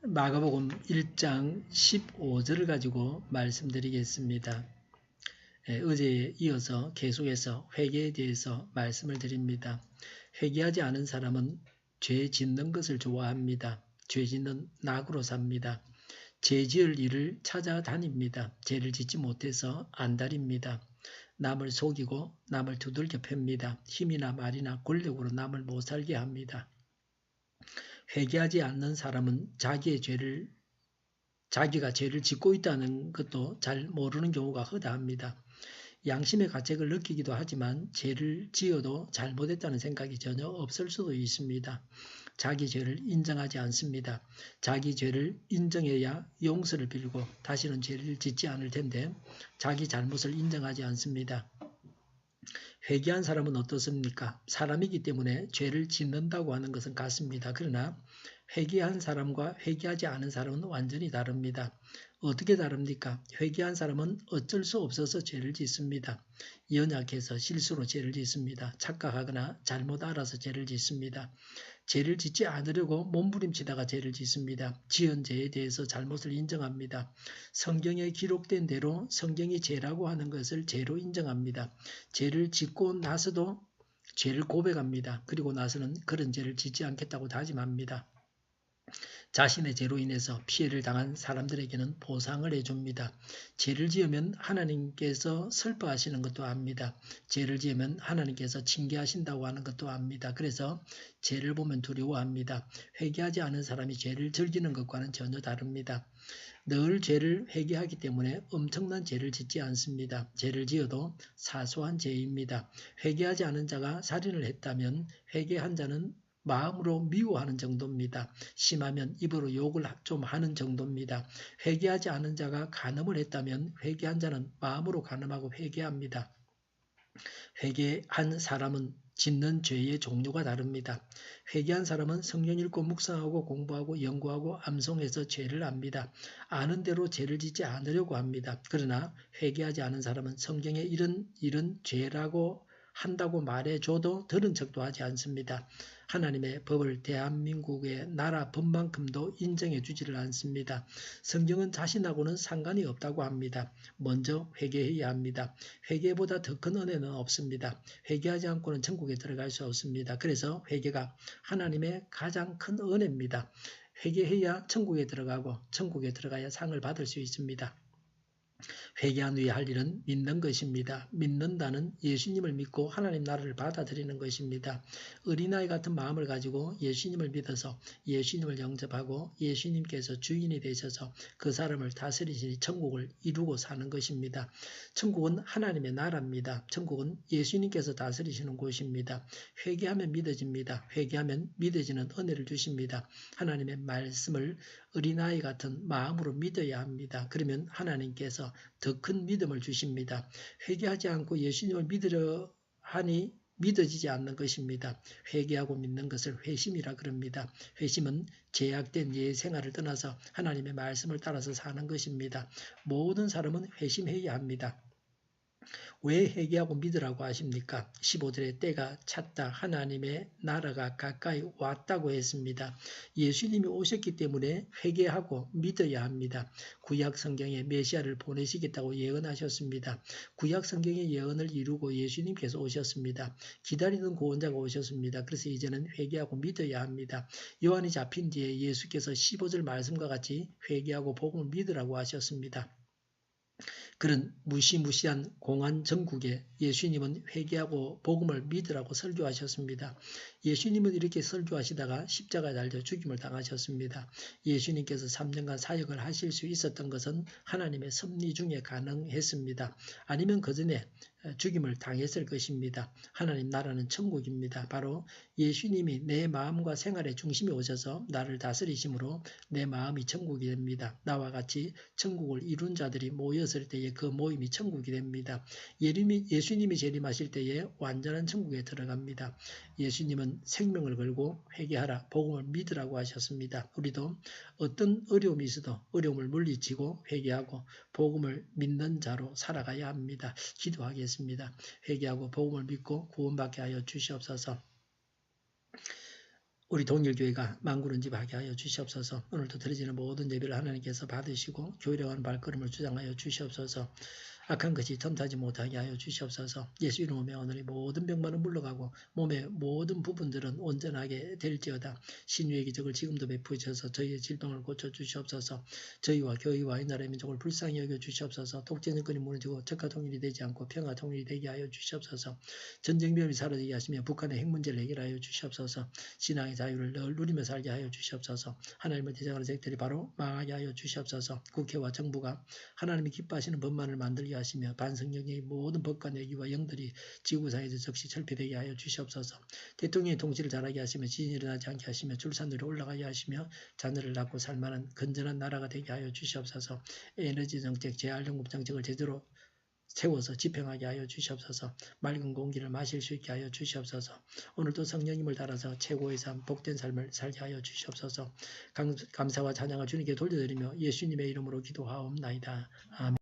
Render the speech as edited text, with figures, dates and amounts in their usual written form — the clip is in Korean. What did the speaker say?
마가복음 1장 15절을 가지고 말씀드리겠습니다. 어제에 이어서 계속해서 회개에 대해서 말씀을 드립니다. 회개하지 않은 사람은 죄 짓는 것을 좋아합니다. 죄 짓는 낙으로 삽니다. 죄 지을 일을 찾아다닙니다. 죄를 짓지 못해서 안달입니다. 남을 속이고 남을 두들겨 팹니다. 힘이나 말이나 권력으로 남을 못살게 합니다. 회개하지 않는 사람은 자기가 죄를 짓고 있다는 것도 잘 모르는 경우가 허다합니다. 양심의 가책을 느끼기도 하지만 죄를 지어도 잘못했다는 생각이 전혀 없을 수도 있습니다. 자기 죄를 인정하지 않습니다. 자기 죄를 인정해야 용서를 빌고 다시는 죄를 짓지 않을 텐데 자기 잘못을 인정하지 않습니다. 회개한 사람은 어떻습니까? 사람이기 때문에 죄를 짓는다고 하는 것은 같습니다. 그러나 회개한 사람과 회개하지 않은 사람은 완전히 다릅니다. 어떻게 다릅니까? 회개한 사람은 어쩔 수 없어서 죄를 짓습니다. 연약해서 실수로 죄를 짓습니다. 착각하거나 잘못 알아서 죄를 짓습니다. 죄를 짓지 않으려고 몸부림치다가 죄를 짓습니다. 지은 죄에 대해서 잘못을 인정합니다. 성경에 기록된 대로 성경이 죄라고 하는 것을 죄로 인정합니다. 죄를 짓고 나서도 죄를 고백합니다. 그리고 나서는 그런 죄를 짓지 않겠다고 다짐합니다. 자신의 죄로 인해서 피해를 당한 사람들에게는 보상을 해줍니다. 죄를 지으면 하나님께서 슬퍼하시는 것도 압니다. 죄를 지으면 하나님께서 징계하신다고 하는 것도 압니다. 그래서 죄를 보면 두려워합니다. 회개하지 않은 사람이 죄를 즐기는 것과는 전혀 다릅니다. 늘 죄를 회개하기 때문에 엄청난 죄를 짓지 않습니다. 죄를 지어도 사소한 죄입니다. 회개하지 않은 자가 살인을 했다면 회개한 자는 마음으로 미워하는 정도입니다. 심하면 입으로 욕을 좀 하는 정도입니다. 회개하지 않은 자가 간음을 했다면 회개한 자는 마음으로 간음하고 회개합니다. 회개한 사람은 짓는 죄의 종류가 다릅니다. 회개한 사람은 성경 읽고 묵상하고 공부하고 연구하고 암송해서 죄를 압니다. 아는 대로 죄를 짓지 않으려고 합니다. 그러나 회개하지 않은 사람은 성경에 이런 죄라고 한다고 말해줘도 들은 척도 하지 않습니다. 하나님의 법을 대한민국의 나라 법만큼도 인정해 주지를 않습니다. 성경은 자신하고는 상관이 없다고 합니다. 먼저 회개해야 합니다. 회개보다 더 큰 은혜는 없습니다. 회개하지 않고는 천국에 들어갈 수 없습니다. 그래서 회개가 하나님의 가장 큰 은혜입니다. 회개해야 천국에 들어가고 천국에 들어가야 상을 받을 수 있습니다. 회개한 후에 할 일은 믿는 것입니다. 믿는다는 예수님을 믿고 하나님 나라를 받아들이는 것입니다. 어린아이 같은 마음을 가지고 예수님을 믿어서 예수님을 영접하고 예수님께서 주인이 되셔서 그 사람을 다스리시니 천국을 이루고 사는 것입니다. 천국은 하나님의 나라입니다. 천국은 예수님께서 다스리시는 곳입니다. 회개하면 믿어집니다. 회개하면 믿어지는 은혜를 주십니다. 하나님의 말씀을 어린아이 같은 마음으로 믿어야 합니다. 그러면 하나님께서 더 큰 믿음을 주십니다. 회개하지 않고 예수님을 믿으려 하니 믿어지지 않는 것입니다. 회개하고 믿는 것을 회심이라 그럽니다. 회심은 제약된 옛 생활을 떠나서 하나님의 말씀을 따라서 사는 것입니다. 모든 사람은 회심해야 합니다. 왜 회개하고 믿으라고 하십니까? 15절에 때가 찼다. 하나님의 나라가 가까이 왔다고 했습니다. 예수님이 오셨기 때문에 회개하고 믿어야 합니다. 구약 성경에 메시아를 보내시겠다고 예언하셨습니다. 구약 성경의 예언을 이루고 예수님께서 오셨습니다. 기다리는 구원자가 오셨습니다. 그래서 이제는 회개하고 믿어야 합니다. 요한이 잡힌 뒤에 예수께서 15절 말씀과 같이 회개하고 복음을 믿으라고 하셨습니다. 그런 무시무시한 공안 전국에 예수님은 회개하고 복음을 믿으라고 설교하셨습니다. 예수님은 이렇게 설교하시다가 십자가에 달려 죽임을 당하셨습니다. 예수님께서 3년간 사역을 하실 수 있었던 것은 하나님의 섭리 중에 가능했습니다. 아니면 그 전에 죽임을 당했을 것입니다. 하나님 나라는 천국입니다. 바로 예수님이 내 마음과 생활의 중심에 오셔서 나를 다스리심으로 내 마음이 천국이 됩니다. 나와 같이 천국을 이룬 자들이 모였을 때에 그 모임이 천국이 됩니다. 예수님이 재림하실 때에 완전한 천국에 들어갑니다. 예수님은 생명을 걸고 회개하라, 복음을 믿으라고 하셨습니다. 우리도 어떤 어려움이 있어도 어려움을 물리치고 회개하고 복음을 믿는 자로 살아가야 합니다. 기도하겠습니다. 회개하고 복음을 믿고 구원받게 하여 주시옵소서. 우리 동일교회가 만구른집하게 하여 주시옵소서. 오늘도 드려지는 모든 예배를 하나님께서 받으시고 교회라는 발걸음을 주장하여 주시옵소서. 악한 것이 틈타지 못하게 하여 주시옵소서. 예수 이름으로 오늘 모든 병만은 물러가고 몸의 모든 부분들은 온전하게 될지어다. 신유의 기적을 지금도 베푸셔서 저희의 질병을 고쳐주시옵소서. 저희와 교회와 이 나라의 민족을 불쌍히 여겨주시옵소서. 독재 정권이 무너지고 적화 통일이 되지 않고 평화 통일이 되게 하여 주시옵소서. 전쟁 위험이 사라지게 하시며 북한의 핵 문제를 해결하여 주시옵소서. 신앙의 자유를 늘 누리며 살게 하여 주시옵소서. 하나님을 대적하는 세력들이 바로 망하게 하여 주시옵소서. 국회와 정부가 하나님이 기뻐하시는 법만을 만들게 하시며 반성령의 모든 법과 내기와 영들이 지구상에서 즉시 철폐되게 하여 주시옵소서. 대통령의 통치를 잘하게 하시며 지진이 일어나지 않게 하시며 출산율이 올라가게 하시며 자녀를 낳고 살만한 건전한 나라가 되게 하여 주시옵소서. 에너지 정책, 재활용급 정책을 제대로 세워서 집행하게 하여 주시옵소서. 맑은 공기를 마실 수 있게 하여 주시옵소서. 오늘도 성령님을 따라서 최고의 삶, 복된 삶을 살게 하여 주시옵소서. 감사와 찬양을 주님께 돌려드리며 예수님의 이름으로 기도하옵나이다. 아멘.